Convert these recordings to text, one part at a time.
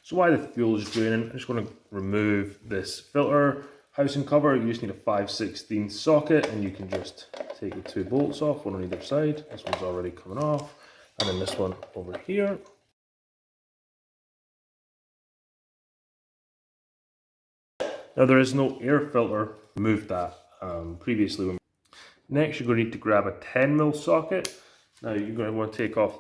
So while the fuel is draining, I'm just going to remove this filter housing cover. You just need a 5/16 socket, and you can just take the 2 bolts off, one on either side. This one's already coming off, and then this one over here. Now there is no air filter, removed that previously. Next you're going to need to grab a 10mm socket. Now you're going to want to take off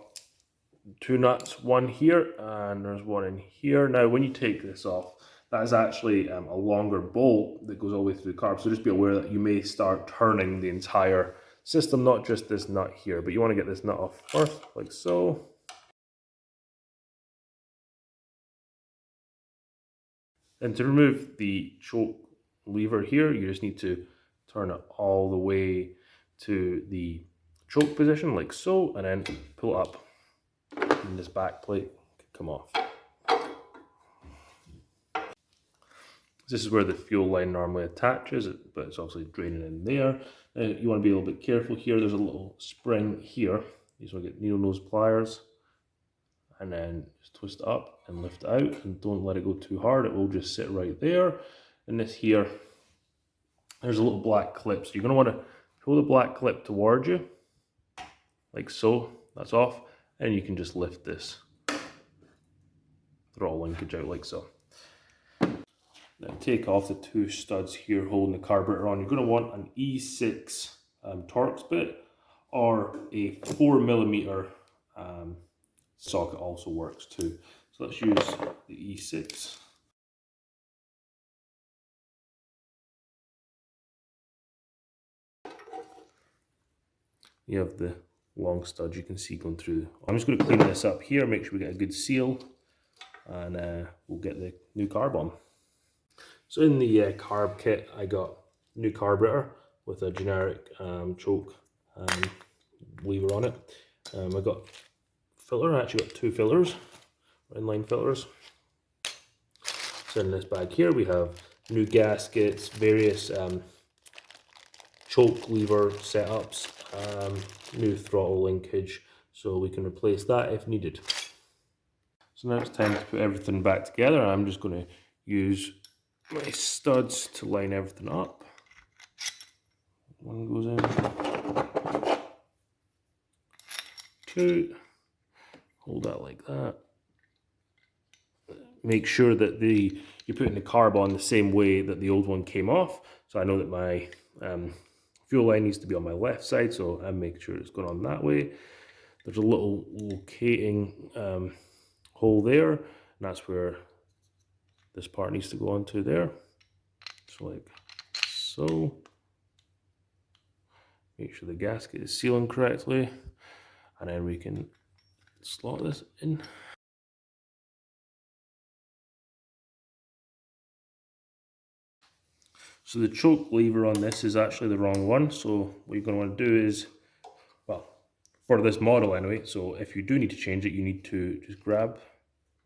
2 nuts, one here and there's one in here. Now when you take this off, that is actually a longer bolt that goes all the way through the carb, so just be aware that you may start turning the entire system, not just this nut here, but you want to get this nut off first, like so. And to remove the choke lever here, you just need to turn it all the way to the choke position, like so, and then pull it up, and this back plate can come off. This is where the fuel line normally attaches, but it's obviously draining in there. You want to be a little bit careful here. There's a little spring here. You just want to get needle nose pliers, and then just twist it up and lift it out, and don't let it go too hard. It will just sit right there. And this here, there's a little black clip, so you're going to want to pull the black clip towards you, like so. That's off, and you can just lift this throttle linkage out like so. Then take off the 2 studs here holding the carburetor on. You're going to want an E6 Torx bit, or a 4mm socket also works too. So let's use the E6. You have the long stud you can see going through. I'm just going to clean this up here, make sure we get a good seal, and we'll get the new carb on. So in the carb kit, I got new carburetor with a generic choke lever on it. I got filter. I actually got 2 filters, inline filters. So in this bag here we have new gaskets, various choke lever setups, new throttle linkage, so we can replace that if needed. So now it's time to put everything back together. I'm just going to use my studs to line everything up. One goes in, 2, hold that like that. Make sure that you're putting the carb on the same way that the old one came off. So I know that my fuel line needs to be on my left side, so I'm making sure it's going on that way. There's a little locating hole there, and that's where this part needs to go onto there. So like so. Make sure the gasket is sealing correctly, and then we can slot this in. So the choke lever on this is actually the wrong one, so what you're going to want to do is, well, for this model anyway, so if you do need to change it, you need to just grab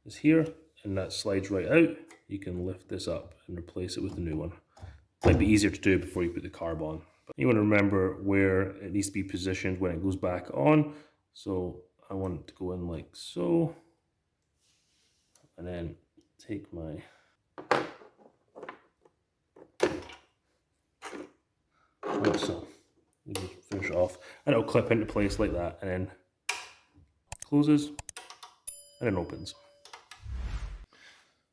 this here, and that slides right out. You can lift this up and replace it with the new one. It might be easier to do before you put the carb on. But you want to remember where it needs to be positioned when it goes back on. So I want it to go in like so, and then take my so you just finish it off, and it'll clip into place like that, and then closes and then opens.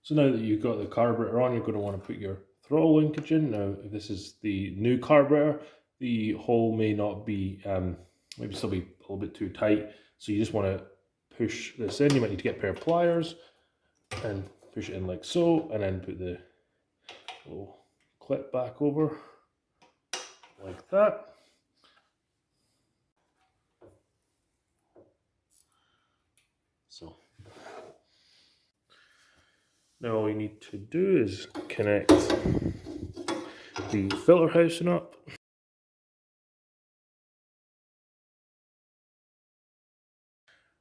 So now that you've got the carburetor on, you're going to want to put your throttle linkage in. Now, if this is the new carburetor, the hole may not be, maybe still be a little bit too tight. So you just want to push this in. You might need to get a pair of pliers and push it in like so, and then put the little clip back over like that. So now all you need to do is connect the filter housing up.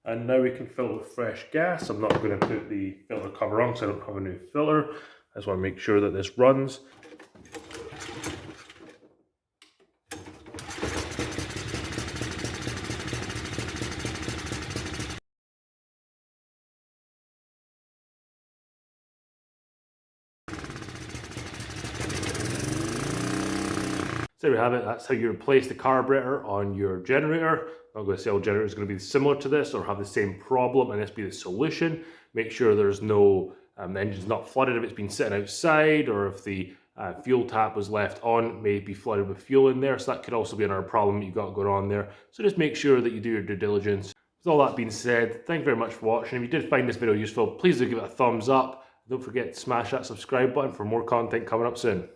And now we can fill with fresh gas. I'm not going to put the filter cover on because I don't have a new filter. I just want to make sure that this runs. So there we have it. That's how you replace the carburetor on your generator. I'm not going to say all generators are going to be similar to this or have the same problem and this be the solution. Make sure there's no, the engine's not flooded if it's been sitting outside, or if the fuel tap was left on, may be flooded with fuel in there. So that could also be another problem you've got going on there. So just make sure that you do your due diligence. With all that being said, thank you very much for watching. If you did find this video useful, please do give it a thumbs up. Don't forget to smash that subscribe button for more content coming up soon.